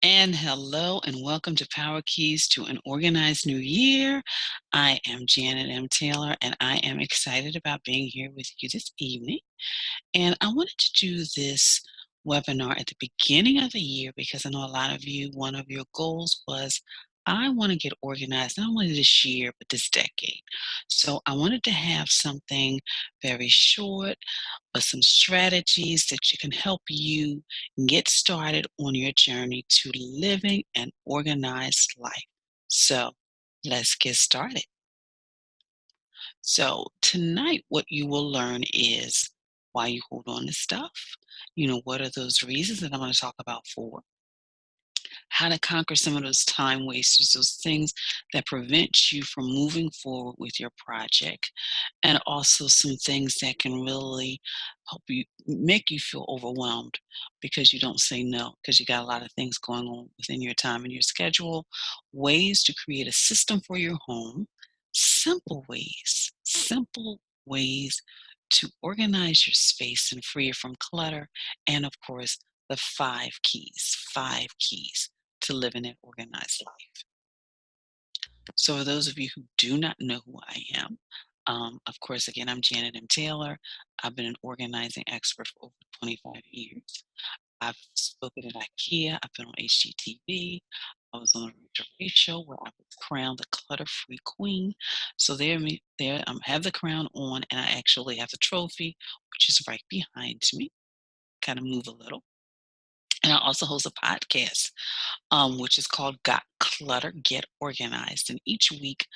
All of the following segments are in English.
And hello and welcome to Power Keys to an Organized New Year. I am Janet M. Taylor and I am excited about being here with you this evening. And I wanted to do this webinar at the beginning of the year because I know a lot of you, one of your goals was, I want to get organized not only this year, but this decade. So I wanted to have something very short, but some strategies that you can help you get started on your journey to living an organized life. So let's get started. So tonight, what you will learn is why you hold on to stuff. What are those reasons that I'm going to talk about for? How to conquer some of those time wasters, those things that prevent you from moving forward with your project, and also some things that can really help you make you feel overwhelmed because you don't say no, because you got a lot of things going on within your time and your schedule. Ways to create a system for your home, simple ways to organize your space and free it from clutter, and of course, the five keys to living an organized life. So, for those of you who do not know who I am, of course, again, I'm Janet M. Taylor. I've been an organizing expert for over 25 years. I've spoken at IKEA. I've been on HGTV. I was on a Rachel Ray show where I was crowned the clutter-free queen. So there, have the crown on, and I actually have the trophy, which is right behind me. Kind of move a little. And I also host a podcast which is called Got Clutter, Get Organized. And each week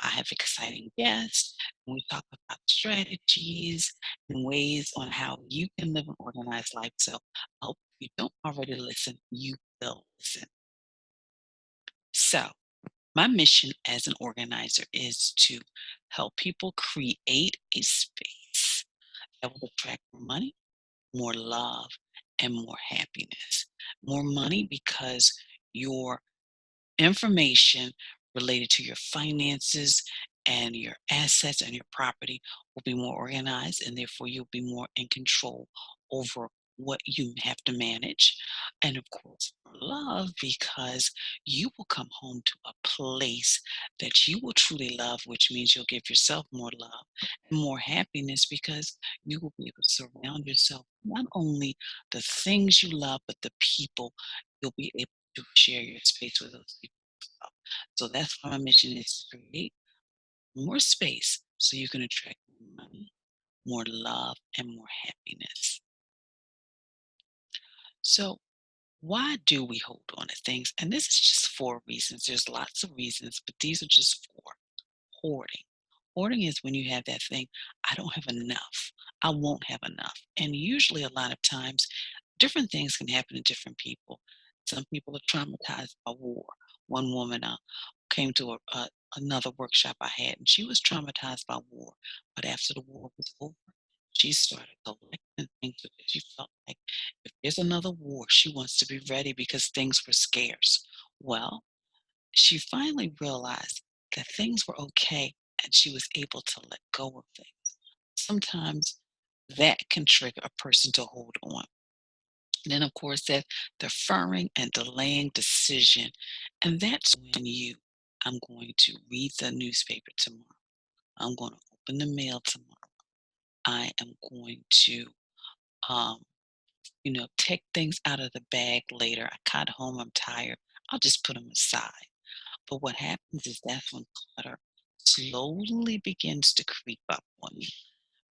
I have exciting guests, and we talk about strategies and ways on how you can live an organized life. So I hope if you don't already listen, you will listen. So, my mission as an organizer is to help people create a space that will attract more money, more love, and more happiness. More money because your information related to your finances and your assets and your property will be more organized, and therefore you'll be more in control over what you have to manage. And of course, for love, because you will come home to a place that you will truly love, which means you'll give yourself more love and more happiness because you will be able to surround yourself not only the things you love, but the people you'll be able to share your space with those people as well. So that's why my mission is to create more space so you can attract more money, more love, and more happiness. So why do we hold on to things? And this is just four reasons. There's lots of reasons, but these are just four. Hoarding. Hoarding is when you have that thing, I don't have enough. I won't have enough. And usually, a lot of times, different things can happen to different people. Some people are traumatized by war. One woman came to another workshop I had, and she was traumatized by war. But after the war was over, she started collecting things because she felt like if there's another war, she wants to be ready because things were scarce. Well, she finally realized that things were okay and she was able to let go of things. Sometimes that can trigger a person to hold on. Then, of course, that deferring and delaying decision. And that's when I'm going to read the newspaper tomorrow. I'm going to open the mail tomorrow. I am going to, um, take things out of the bag later. I got home, I'm tired. I'll just put them aside. But what happens is that's when clutter slowly begins to creep up on you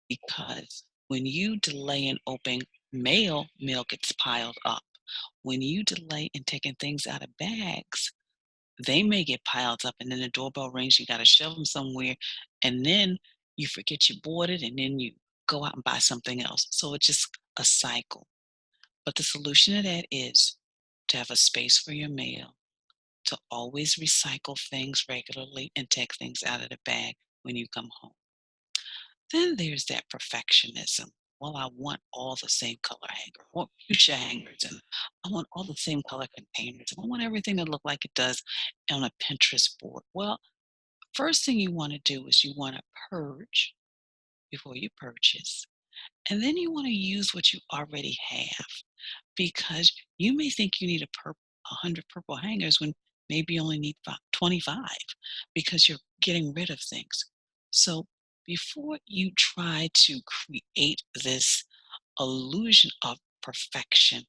because when you delay in opening mail gets piled up. When you delay in taking things out of bags, they may get piled up and then the doorbell rings, you got to shove them somewhere, and then you forget you bought it and then you go out and buy something else. So it's just a cycle. But the solution to that is to have a space for your mail, to always recycle things regularly and take things out of the bag when you come home. Then there's that perfectionism. Well, I want all the same color hanger, I want fuchsia hangers, and I want all the same color containers, and I want everything to look like it does on a Pinterest board. Well, first thing you want to do is you want to purge before you purchase. And then you want to use what you already have because you may think you need a purple 100 purple hangers when maybe you only need 25 because you're getting rid of things. So before you try to create this illusion of perfection,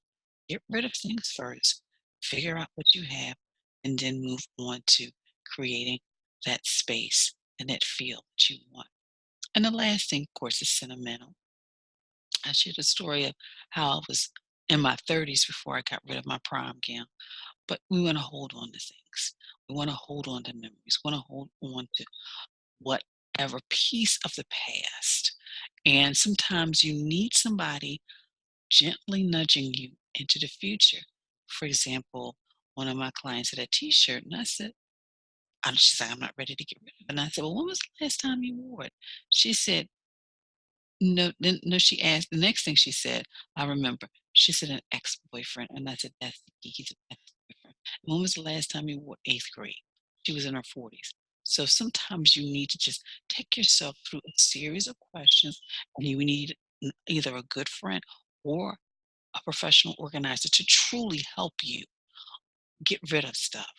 get rid of things first, figure out what you have, and then move on to creating that space and that feel that you want. And the last thing, of course, is sentimental. I shared a story of how I was in my 30s before I got rid of my prom gown. But we want to hold on to things. We want to hold on to memories. We want to hold on to whatever piece of the past. And sometimes you need somebody gently nudging you into the future. For example, one of my clients had a T-shirt, and I said, she's like, I'm not ready to get rid of it. And I said, well, when was the last time you wore it? She said, no, then no, she asked the next thing she said, I remember. She said an ex-boyfriend. And I said, that's the key. He's an ex-boyfriend. When was the last time you wore eighth grade? She was in her 40s. So sometimes you need to just take yourself through a series of questions, and you need either a good friend or a professional organizer to truly help you get rid of stuff.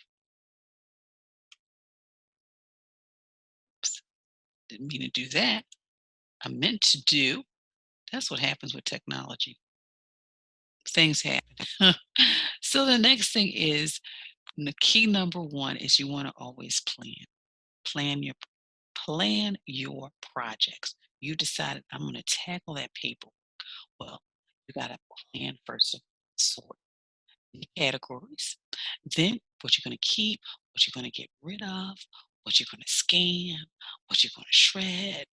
Oops, didn't mean to do that. I meant to do. That's what happens with technology. Things happen. So the next thing is the key number one is you want to always plan. Plan your plan your projects. You decided I'm going to tackle that paper. Well, you got to plan first of sort in categories. Then what you're going to keep, what you're going to get rid of, what you're going to scan, what you're going to shred,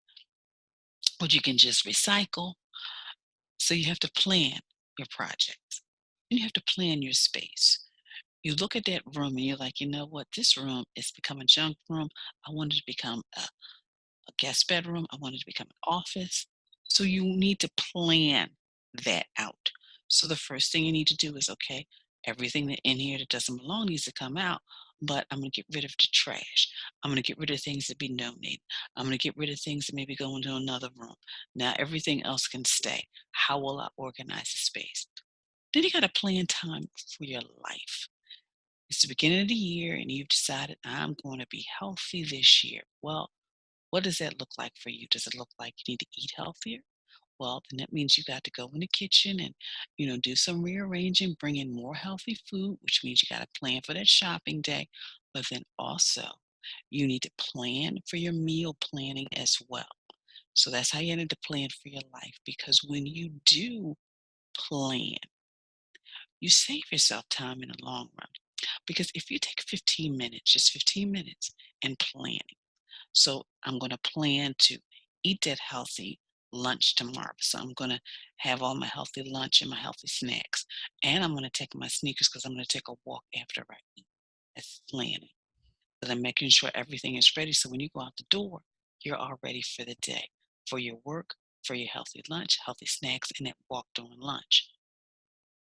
what you can just recycle. So you have to plan your projects. And you have to plan your space. You look at that room and you're like, you know what? This room is become a junk room. I want it to become a guest bedroom. I want it to become an office. So you need to plan that out. So the first thing you need to do is, okay, everything that in here that doesn't belong needs to come out, but I'm going to get rid of the trash. I'm going to get rid of things that be donated. I'm going to get rid of things that maybe go into another room. Now everything else can stay. How will I organize the space? Then you got to plan time for your life. It's the beginning of the year and you've decided I'm going to be healthy this year. Well, what does that look like for you? Does it look like you need to eat healthier? Well, then that means you got to go in the kitchen and, do some rearranging, bring in more healthy food, which means you got to plan for that shopping day. But then also, you need to plan for your meal planning as well. So that's how you need to plan for your life because when you do plan, you save yourself time in the long run. Because if you take 15 minutes, just 15 minutes, and plan, so I'm going to plan to eat that healthy lunch tomorrow. So I'm going to have all my healthy lunch and my healthy snacks. And I'm going to take my sneakers because I'm going to take a walk after I eat. That's planning. But I'm making sure everything is ready. So when you go out the door, you're all ready for the day, for your work, for your healthy lunch, healthy snacks, and that walk during lunch.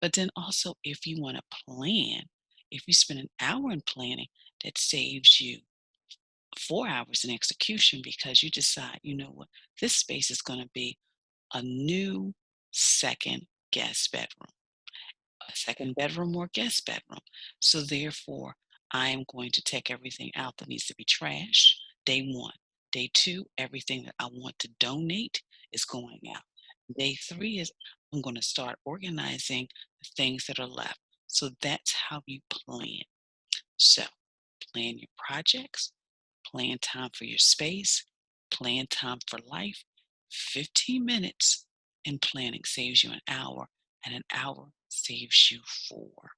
But then also, if you want to plan, if you spend an hour in planning, that saves you 4 hours in execution because you decide, you know what, this space is going to be a new second guest bedroom, a second bedroom or guest bedroom. So therefore, I am going to take everything out that needs to be trashed. Day one. Day two, everything that I want to donate is going out. Day three is I'm going to start organizing the things that are left. So that's how you plan. So plan your projects, plan time for your space, plan time for life. 15 minutes in planning saves you an hour, and an hour saves you four.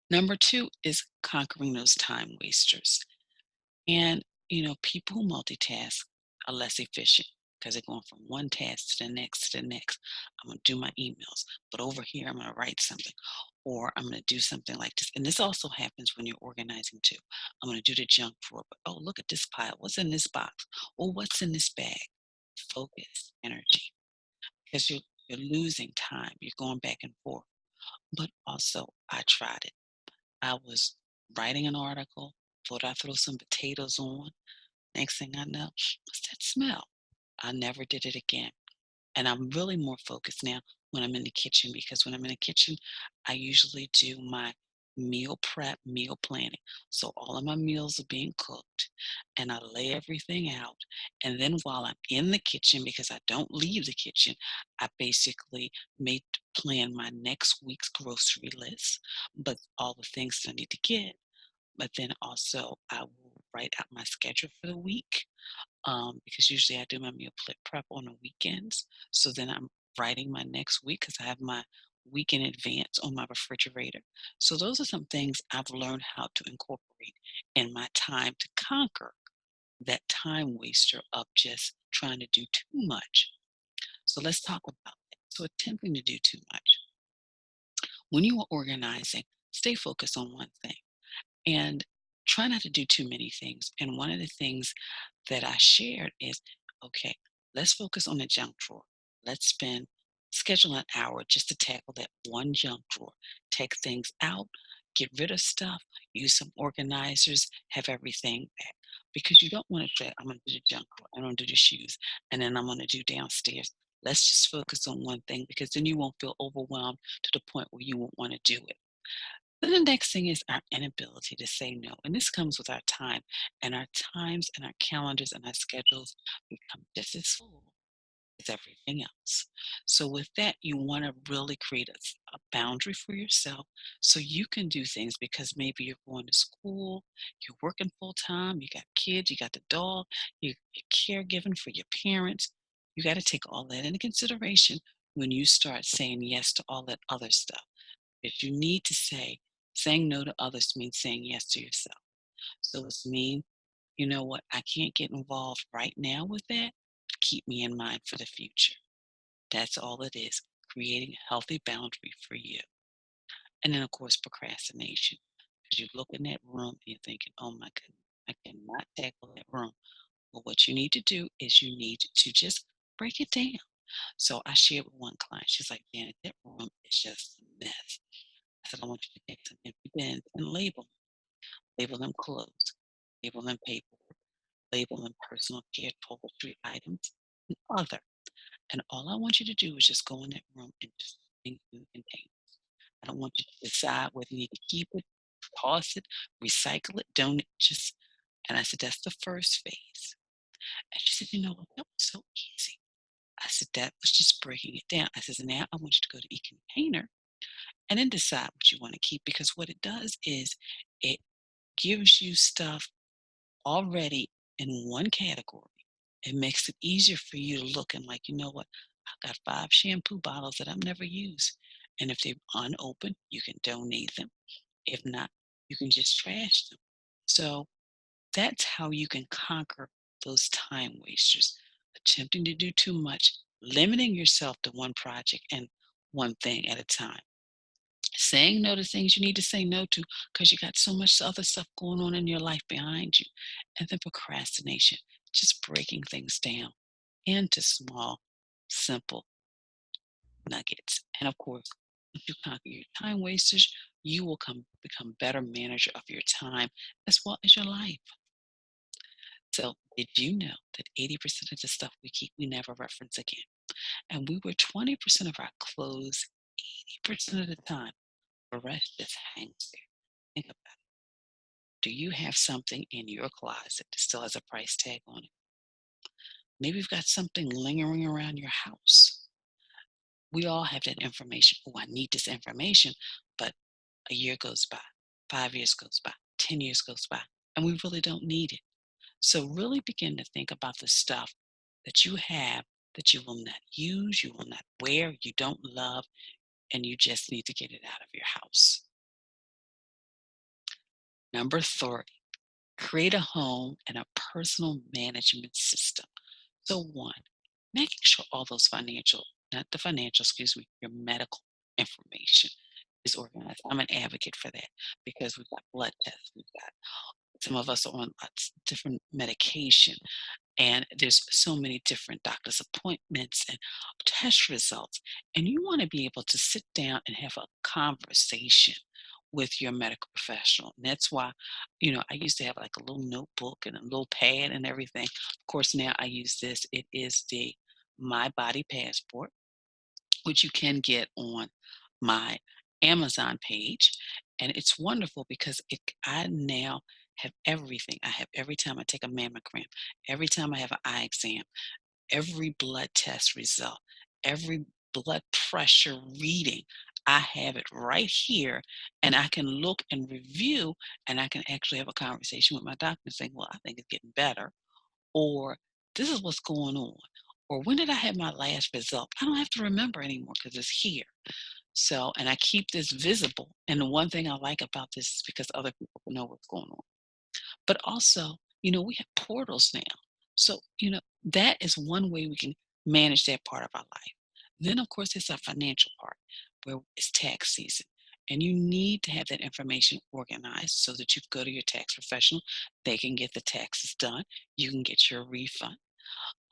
Number two is conquering those time wasters. And, people who multitask are less efficient because they're going from one task to the next to the next. I'm going to do my emails, but over here, I'm going to write something or I'm going to do something like this. And this also happens when you're organizing too. I'm going to do the junk drawer, but oh, look at this pile. What's in this box? Or what's in this bag? Focus, energy, because you're losing time. You're going back and forth. But also, I tried it. I was writing an article, thought I'd throw some potatoes on. Next thing I know, what's that smell? I never did it again. And I'm really more focused now. when I'm in the kitchen because when I'm in the kitchen, I usually do my meal prep, meal planning. So all of my meals are being cooked and I lay everything out. And then while I'm in the kitchen, because I don't leave the kitchen, I basically make plan my next week's grocery list, but all the things that I need to get. But then also I will write out my schedule for the week because usually I do my meal prep on the weekends. So then I'm writing my next week because I have my week in advance on my refrigerator. So those are some things I've learned how to incorporate in my time to conquer that time waster of just trying to do too much. So let's talk about that. So attempting to do too much. When you are organizing, stay focused on one thing and try not to do too many things. And one of the things that I shared is okay, let's focus on the junk drawer. Let's schedule an hour just to tackle that one junk drawer. Take things out, get rid of stuff, use some organizers, have everything back. Because you don't want to say, I'm going to do the junk drawer, I'm going to do the shoes, and then I'm going to do downstairs. Let's just focus on one thing because then you won't feel overwhelmed to the point where you won't want to do it. Then the next thing is our inability to say no. And this comes with our time. And our times and our calendars and our schedules become just as full as everything else. So, with that, you want to really create a boundary for yourself so you can do things because maybe you're going to school, you're working full time, you got kids, you got the dog, you're caregiving for your parents. You got to take all that into consideration when you start saying yes to all that other stuff. If you need to saying no to others means saying yes to yourself. So it's mean, you know what, I can't get involved right now with that. Keep me in mind for the future. That's all it is, creating a healthy boundary for you. And then, of course, procrastination. Because you look in that room and you're thinking, oh my goodness, I cannot tackle that room. Well, what you need to do is you need to just break it down. So I shared with one client, she's like, Janet, that room is just a mess. I said, I want you to take some empty bins and label them clothes, label them paperwork, label them personal care toiletry items, and other. And all I want you to do is just go in that room and just think through containers. I don't want you to decide whether you need to keep it, toss it, recycle it, donate, just. And I said, that's the first phase. And she said, you know what? That was so easy. I said, that was just breaking it down. I said, now I want you to go to e-container and then decide what you want to keep because what it does is it gives you stuff already in one category. It makes it easier for you to look and like, you know what? I've got 5 shampoo bottles that I've never used. And if they're unopened, you can donate them. If not, you can just trash them. So that's how you can conquer those time wasters. Attempting to do too much, limiting yourself to one project and one thing at a time. Saying no to things you need to say no to because you got so much other stuff going on in your life behind you. And then procrastination, just breaking things down into small, simple nuggets. And of course, once you conquer your time wasters, you will become better manager of your time as well as your life. So did you know that 80% of the stuff we keep, we never reference again? And we wear 20% of our clothes 80% of the time. The rest just hangs there. Think about it. Do you have something in your closet that still has a price tag on it? Maybe you've got something lingering around your house. We all have that information. Oh, I need this information. But a year goes by, 5 years goes by, 10 years goes by, and we really don't need it. So really begin to think about the stuff that you have that you will not use, you will not wear, you don't love, and you just need to get it out of your house. Number 30, create a home and a personal management system. So, one, making sure all those not the financial, excuse me, your medical information is organized. I'm an advocate for that because we've got blood tests, we've got some of us are on lots of different medication, and there's so many different doctor's appointments and test results. And you want to be able to sit down and have a conversation with your medical professional. And that's why, I used to have like a little notebook and a little pad and everything. Of course, now I use this. It is the My Body Passport. which you can get on my Amazon page. And it's wonderful because I now have everything. I have every time I take a mammogram, every time I have an eye exam, every blood test result, every blood pressure reading. I have it right here, and I can look and review, and I can actually have a conversation with my doctor saying, well, I think it's getting better, or this is what's going on, or when did I have my last result? I don't have to remember anymore because it's here. So, and I keep this visible. And the one thing I like about this is because other people know what's going on. But also, we have portals now. So, that is one way we can manage that part of our life. Then, of course, there's our financial part where it's tax season. And you need to have that information organized so that you go to your tax professional. They can get the taxes done. You can get your refund.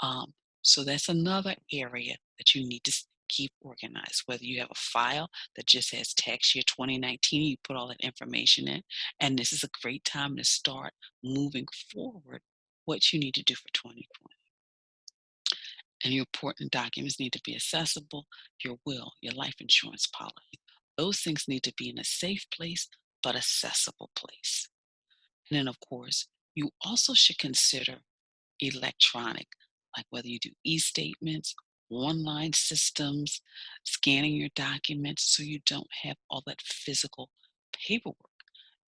Um, so that's another area that you need to keep organized. Whether you have a file that just has tax year 2019, you put all that information in, and this is a great time to start moving forward what you need to do for 2020. And your important documents need to be accessible, your will, your life insurance policy. Those things need to be in a safe place, but accessible place. And then, of course, you also should consider electronic, like whether you do e-statements, online systems, scanning your documents so you don't have all that physical paperwork.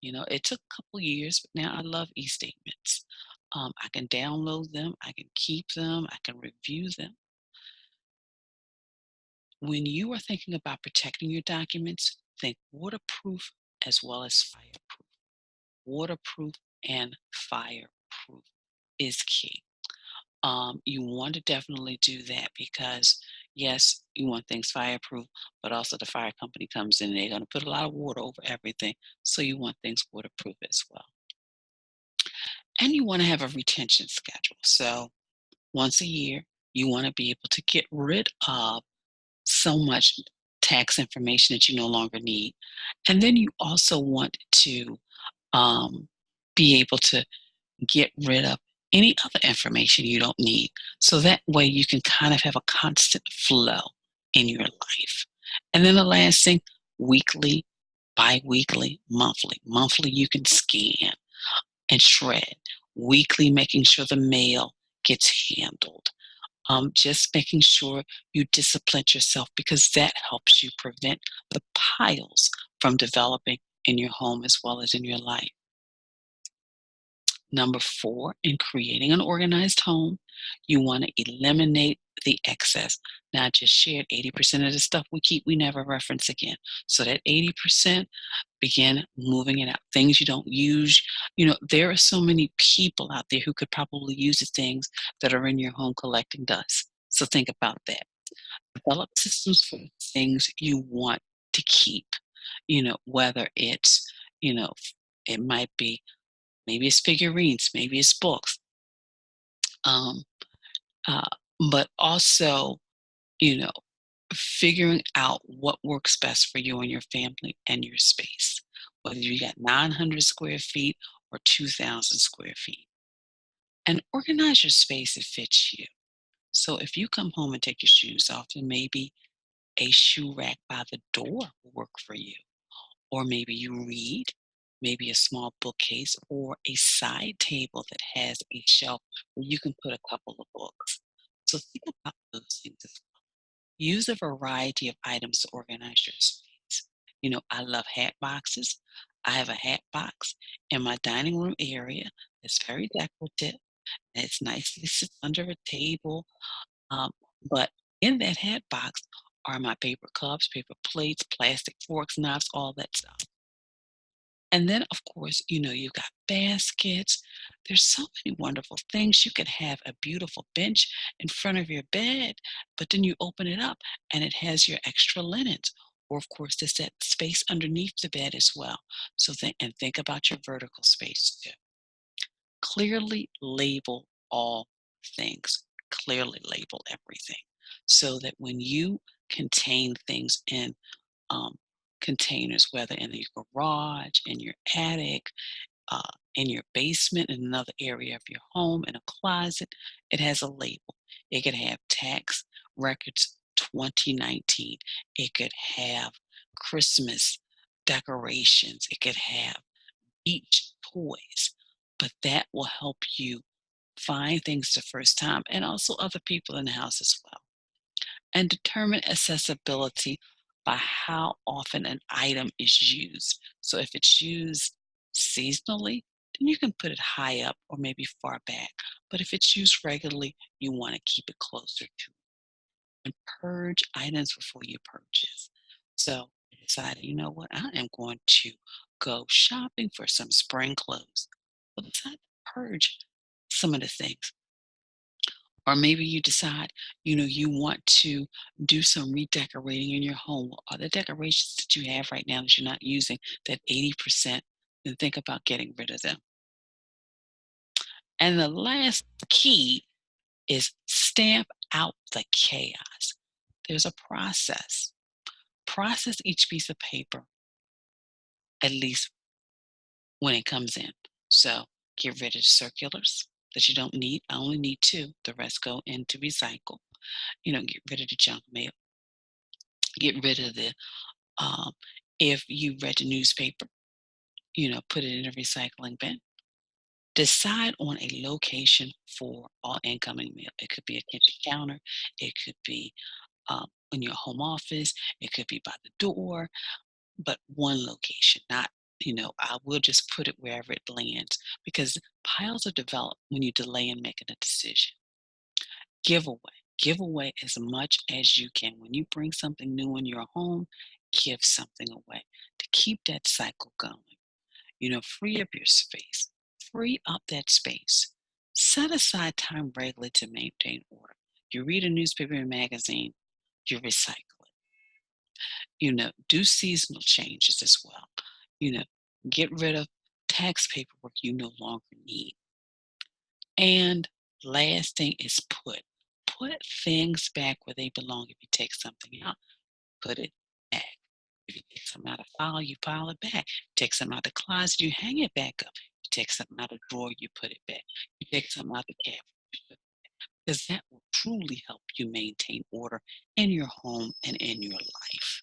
It took a couple years, but now I love e-statements. I can download them, I can keep them, I can review them. When you are thinking about protecting your documents, think waterproof as well as fireproof. Waterproof and fireproof is key. You want to definitely do that because, yes, you want things fireproof, but also the fire company comes in and they're going to put a lot of water over everything. So you want things waterproof as well. And you want to have a retention schedule. So once a year, you want to be able to get rid of so much tax information that you no longer need. And then you also want to um, be able to get rid of any other information you don't need. So that way you can kind of have a constant flow in your life. And then the last thing, weekly, bi-weekly, monthly. Monthly you can scan and shred. Weekly, making sure the mail gets handled. Just making sure you discipline yourself because that helps you prevent the piles from developing in your home as well as in your life. Number four, in creating an organized home, you want to eliminate the excess. Now, I just shared 80% of the stuff we keep, we never reference again. So that 80%, begin moving it out. Things you don't use. There are so many people out there who could probably use the things that are in your home collecting dust. So think about that. Develop systems for things you want to keep, whether it's, you know, it might be maybe it's figurines, maybe it's books, um, uh, but also, you know, figuring out what works best for you and your family and your space, whether you got 900 square feet or 2,000 square feet. And organize your space that fits you. So if you come home and take your shoes off, then maybe a shoe rack by the door will work for you. Or maybe you read, maybe a small bookcase or a side table that has a shelf where you can put a couple of books. So think about those things as well. Use a variety of items to organize your space. I love hat boxes. I have a hat box in my dining room area that's very decorative. And it's nicely sits under a table. Um, but in that hat box are my paper cups, paper plates, plastic forks, knives, all that stuff. And then, of course, you've got baskets. There's so many wonderful things. You could have a beautiful bench in front of your bed, but then you open it up and it has your extra linens. Or, of course, there's that space underneath the bed as well. So think about your vertical space too. Clearly label all things. Clearly label everything so that when you contain things in um, containers, whether in your garage, in your attic, uh, in your basement, in another area of your home, in a closet, it has a label. It could have tax records 2019. It could have Christmas decorations. It could have beach toys, but that will help you find things the first time and also other people in the house as well. And determine accessibility by how often an item is used. So if it's used seasonally, then you can put it high up or maybe far back. But if it's used regularly, you want to keep it closer to and purge items before you purchase. So I decided, you know what, I am going to go shopping for some spring clothes. Well, decide to purge some of the things. Or maybe you decide, you want to do some redecorating in your home. Well, are the decorations that you have right now that you're not using that 80%? Then think about getting rid of them. And the last key is stamp out the chaos. There's a process. Process each piece of paper at least when it comes in. So get rid of circulars that you don't need. I only need two. The rest go into recycle. Get rid of the junk mail. Get rid of the um, if you read the newspaper, put it in a recycling bin. Decide on a location for all incoming mail. It could be a kitchen counter. It could be in your home office. It could be by the door, but one location, not, I will just put it wherever it lands because piles are developed when you delay in making a decision. Give away. Give away as much as you can. When you bring something new in your home, give something away to keep that cycle going. Free up your space. Free up that space. Set aside time regularly to maintain order. You read a newspaper and magazine, you recycle it. Do seasonal changes as well. You know, get rid of tax paperwork you no longer need. And last thing is put things back where they belong. If you take something out, put it back. If you take something out of file, you file it back. Take something out of the closet, you hang it back up. You take something out of the drawer, you put it back. You take something out of the cabinet, because that will truly help you maintain order in your home and in your life.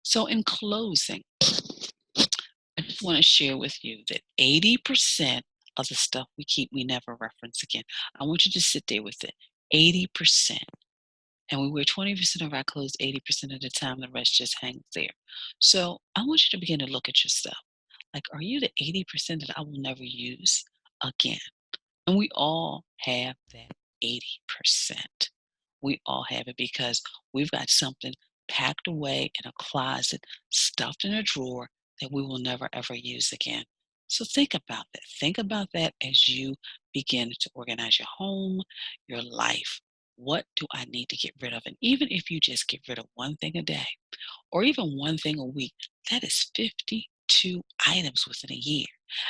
So, in closing, I just want to share with you that 80% of the stuff we keep, we never reference again. I want you to sit there with it. 80%. And we wear 20% of our clothes 80% of the time, the rest just hangs there. So I want you to begin to look at yourself. Like, are you the 80% that I will never use again? And we all have that 80%. We all have it because we've got something packed away in a closet, stuffed in a drawer that we will never ever use again. So think about that. Think about that as you begin to organize your home, your life. What do I need to get rid of? And even if you just get rid of one thing a day or even one thing a week, that is 52 items within a year.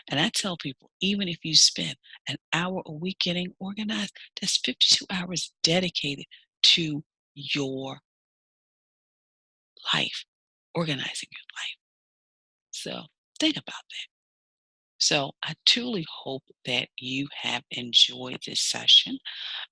And I tell people, even if you spend an hour a week getting organized, that's 52 hours dedicated to your life, organizing your life. So think about that. So I truly hope that you have enjoyed this session.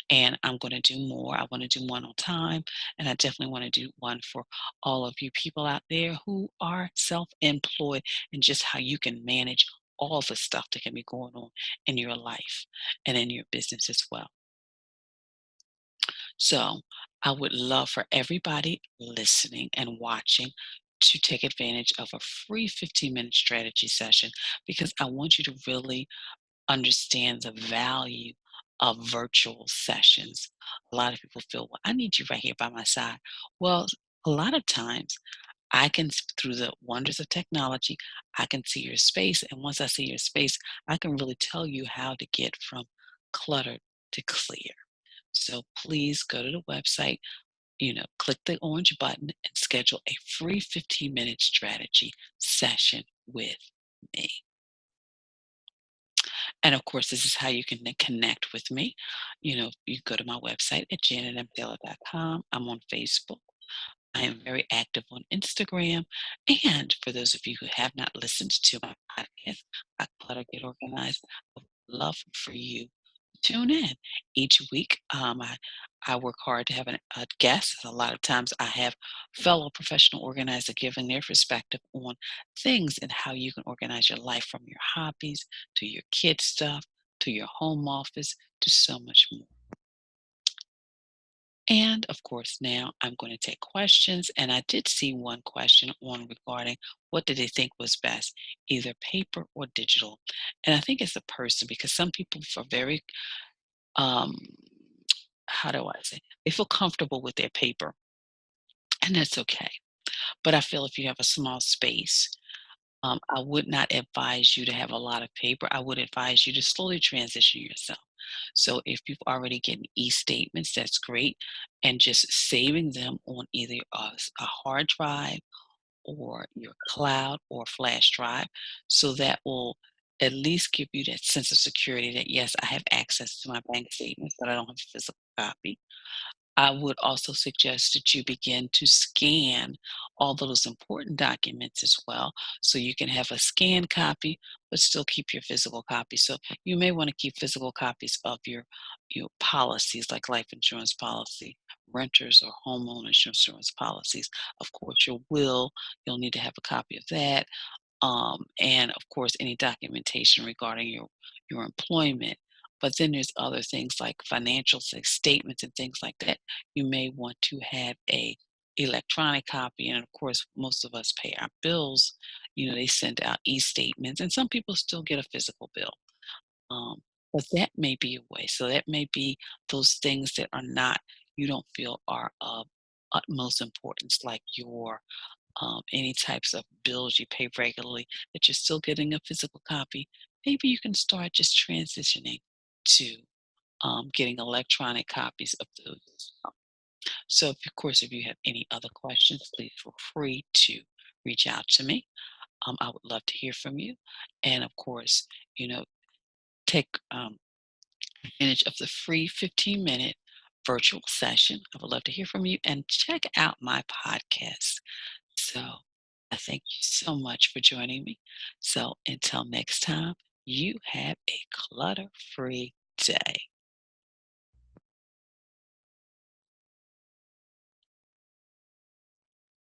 And I'm going to do more. I want to do one on time, and I definitely want to do one for all of you people out there who are self-employed and just how you can manage all the stuff that can be going on in your life and in your business as well. So I would love for everybody listening and watching to take advantage of a free 15-minute strategy session because I want you to really understand the value of virtual sessions. A lot of people feel, well, I need you right here by my side. Well, a lot of times through the wonders of technology, I can see your space. And once I see your space, I can really tell you how to get from cluttered to clear. So please go to the website, click the orange button and schedule a free 15-minute strategy session with me. And of course, this is how you can connect with me. You go to my website at janetmtaylor.com. I'm on Facebook. I am very active on Instagram. And for those of you who have not listened to my podcast, I Clutter Get Organized, I would love for you Tune in each week. I work hard to have a guest. A lot of times, I have fellow professional organizers giving their perspective on things and how you can organize your life from your hobbies to your kid stuff to your home office to so much more. And of course, now I'm going to take questions. And I did see one question on regarding what did they think was best, either paper or digital. And I think it's a person because some people are very um, how do I say? They feel comfortable with their paper, and that's okay. But I feel if you have a small space, I would not advise you to have a lot of paper. I would advise you to slowly transition yourself. So if you've already getting e-statements, that's great, and just saving them on either a hard drive or your cloud or flash drive. So that will at least give you that sense of security that yes, I have access to my bank statements, but I don't have a physical copy. I would also suggest that you begin to scan all those important documents as well, so you can have a scanned copy, but still keep your physical copy. So you may want to keep physical copies of your policies, like life insurance policy, renters or homeowners insurance policies. Of course, your will, you'll need to have a copy of that, and of course any documentation regarding your employment. But then there's other things like financial statements and things like that. You may want to have a electronic copy, and of course most of us pay our bills. They send out e-statements, and some people still get a physical bill. But that may be a way. So that may be those things that are not you don't feel are of utmost importance, like your any types of bills you pay regularly, that you're still getting a physical copy, maybe you can start just transitioning to getting electronic copies of those. So, of course, if you have any other questions, please feel free to reach out to me. I would love to hear from you. And of course, you know, take advantage of the free 15-minute virtual session. I would love to hear from you and check out my podcast. So I thank you so much for joining me. So until next time, you have a clutter free day.